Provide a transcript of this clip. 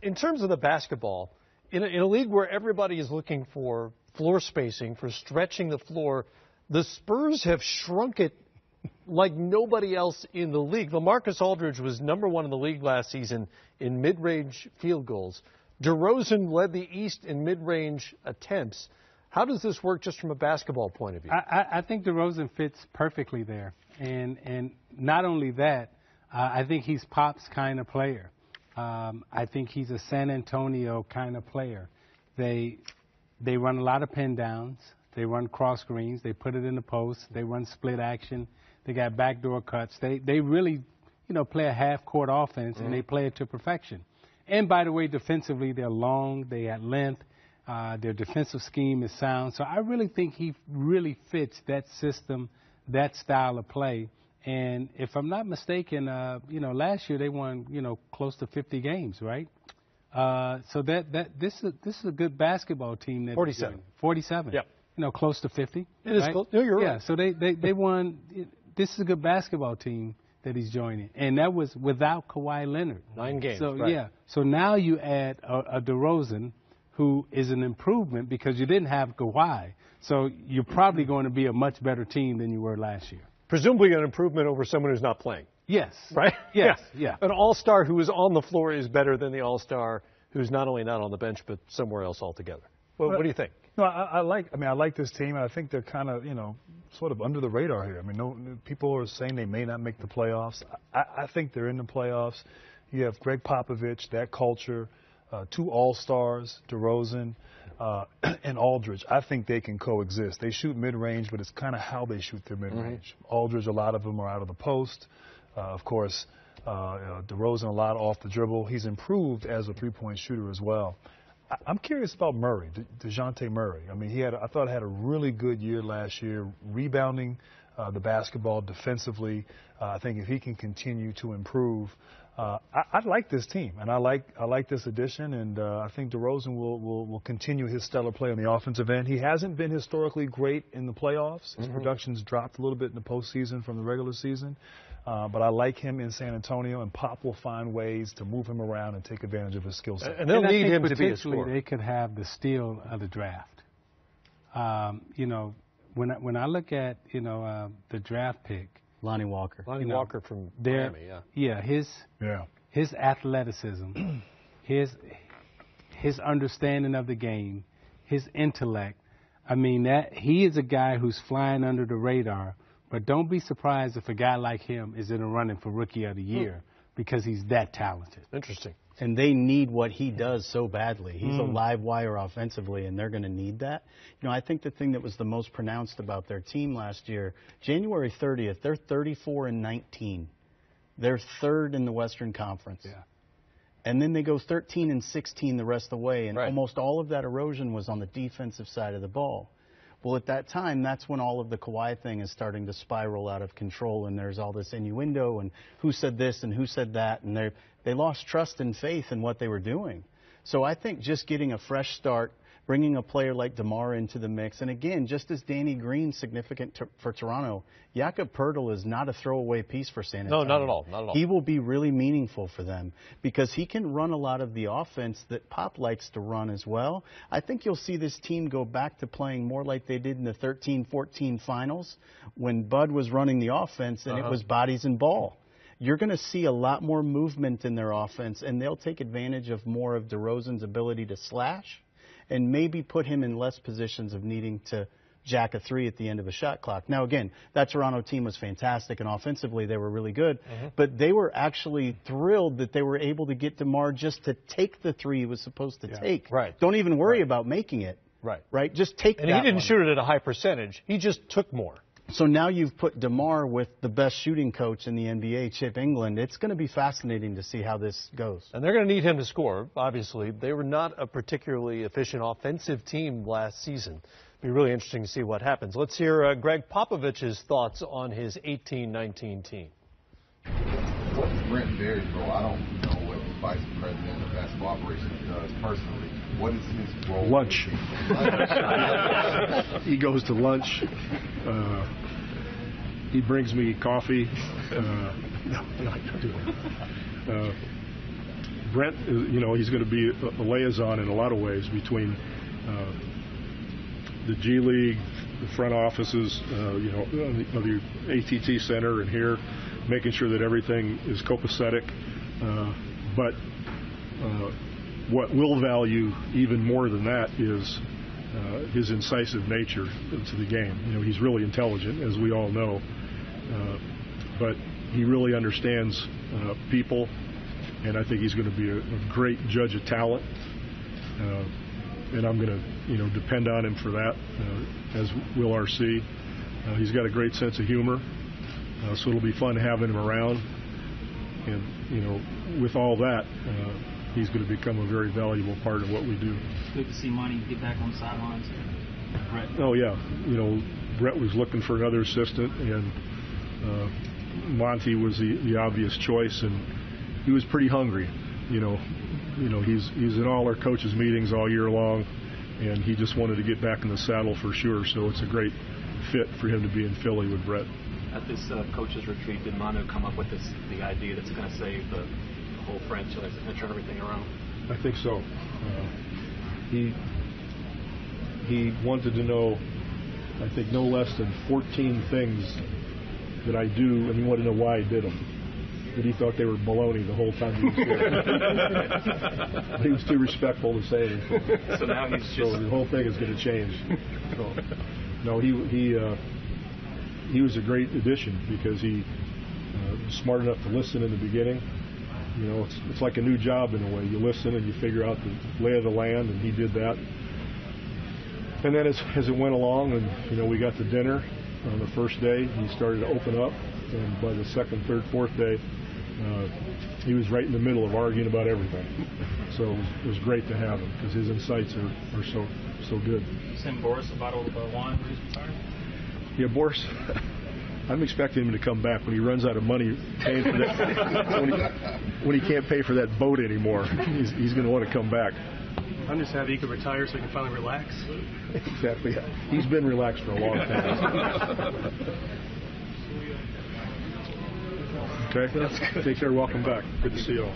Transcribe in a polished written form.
In terms of the basketball, in a league where everybody is looking for floor spacing, for stretching the floor, the Spurs have shrunk it like nobody else in the league. LaMarcus Aldridge was #1 in the league last season in mid-range field goals. DeRozan led the East in mid-range attempts. How does this work just from a basketball point of view? I think DeRozan fits perfectly there. And not only that, I think he's Pop's kind of player. I think he's a San Antonio kind of player. They run a lot of pin downs. They run cross screens. They put it in the post. They run split action. They got backdoor cuts. They really, play a half-court offense, and they play it to perfection. And, by the way, defensively, they're long. They have length. Their defensive scheme is sound. So I really think he really fits that system, that style of play. And if I'm not mistaken, last year they won, close to 50 games, right? So this is a good basketball team. 47. 47. Yeah. Close to 50. It is right? close. No, you're right. Yeah, so they won. This is a good basketball team that he's joining. And that was without Kawhi Leonard. 9 games. So, right. yeah. So now you add a DeRozan, who is an improvement because you didn't have Kawhi. So you're probably going to be a much better team than you were last year. Presumably an improvement over someone who's not playing. Yes. Right? Yes. Yeah. An all-star who is on the floor is better than the all-star who's not only not on the bench but somewhere else altogether. Well, what do you think? No, I like this team, and I think they're kind of, sort of under the radar here. People are saying they may not make the playoffs. I think they're in the playoffs. You have Gregg Popovich, that culture, 2 all-stars, DeRozan, and Aldridge. I think they can coexist. They shoot mid-range, but it's kind of how they shoot their mid-range. Aldridge, a lot of them are out of the post. Of course, DeRozan, a lot off the dribble. He's improved as a three-point shooter as well. I'm curious about Murray, DeJounte Murray. I thought he had a really good year last year, rebounding the basketball defensively. I think if he can continue to improve, I like this team, and I like this addition, and I think DeRozan will continue his stellar play on the offensive end. He hasn't been historically great in the playoffs. His production's dropped a little bit in the postseason from the regular season. But I like him in San Antonio, and Pop will find ways to move him around and take advantage of his skill set. And they'll need him to be a scorer. They could have the steal of the draft. When I look at the draft pick, Lonnie Walker. Lonnie Walker from Miami, yeah. His athleticism, his understanding of the game, his intellect. He is a guy who's flying under the radar. But don't be surprised if a guy like him is in a running for Rookie of the Year because he's that talented. Interesting. And they need what he does so badly. He's a live wire offensively, and they're going to need that. I think the thing that was the most pronounced about their team last year, January 30th, they're 34-19. They're 3rd in the Western Conference. Yeah. And then they go 13-16 the rest of the way, and almost all of that erosion was on the defensive side of the ball. Well, at that time, that's when all of the Kawhi thing is starting to spiral out of control, and there's all this innuendo and who said this and who said that, and they lost trust and faith in what they were doing. So I think just getting a fresh start, bringing a player like DeMar into the mix, and again, just as Danny Green's significant for Toronto, Jakob Poeltl is not a throwaway piece for San Antonio. No, not at all. Not at all. He will be really meaningful for them because he can run a lot of the offense that Pop likes to run as well. I think you'll see this team go back to playing more like they did in the 13-14 finals when Bud was running the offense and it was bodies and ball. You're going to see a lot more movement in their offense, and they'll take advantage of more of DeRozan's ability to slash and maybe put him in less positions of needing to jack a 3 at the end of a shot clock. Now, again, that Toronto team was fantastic, and offensively they were really good, but they were actually thrilled that they were able to get DeMar just to take the 3 he was supposed to take. Right. Don't even worry about making it. Right? Just take and that he didn't one. shoot it at a high percentage. He just took more. So now you've put DeMar with the best shooting coach in the NBA, Chip England. It's going to be fascinating to see how this goes. And they're going to need him to score, obviously. They were not a particularly efficient offensive team last season. It'll be really interesting to see what happens. Let's hear Gregg Popovich's thoughts on his 18-19 team. What's Brent Berry's role? I don't know what the vice president of basketball operations does personally. What is his role? Lunch. He goes to lunch. He brings me coffee. No, I don't do that. Brent, he's going to be a liaison in a lot of ways between the G League, the front offices, of the ATT Center and here, making sure that everything is copacetic. But what we'll value even more than that is his incisive nature to the game. He's really intelligent, as we all know, but he really understands people, and I think he's going to be a great judge of talent. And I'm going to, depend on him for that, as will RC. He's got a great sense of humor, so it'll be fun having him around. And, with all that, he's going to become a very valuable part of what we do. Good to see Monty get back on the sidelines. Brett. Oh, yeah. Brett was looking for another assistant, and Monty was the obvious choice, and he was pretty hungry. He's in all our coaches' meetings all year long, and he just wanted to get back in the saddle for sure. So it's a great fit for him to be in Philly with Brett. At this coaches' retreat, did Manu come up with the idea that's going to save the whole franchise and turn everything around? I think so. He wanted to know, I think, no less than 14 things that I do, and he wanted to know why I did them. But he thought they were baloney the whole time he was there. He was too respectful to say anything. So now he's just... So the whole thing is going to change. So, no, he was a great addition because he was smart enough to listen in the beginning. It's like a new job in a way. You listen and you figure out the lay of the land, and he did that. And then as it went along, and we got to dinner on the first day, he started to open up, and by the second, third, fourth day, he was right in the middle of arguing about everything. So it was great to have him because his insights are so good. Send Boris a bottle of wine when he's retired? Yeah, Boris, I'm expecting him to come back when he runs out of money paying for that. when he can't pay for that boat anymore, he's going to want to come back. I'm just happy he could retire so he can finally relax. Exactly. He's been relaxed for a long time. Okay? Take care. Welcome back. Good to see you all.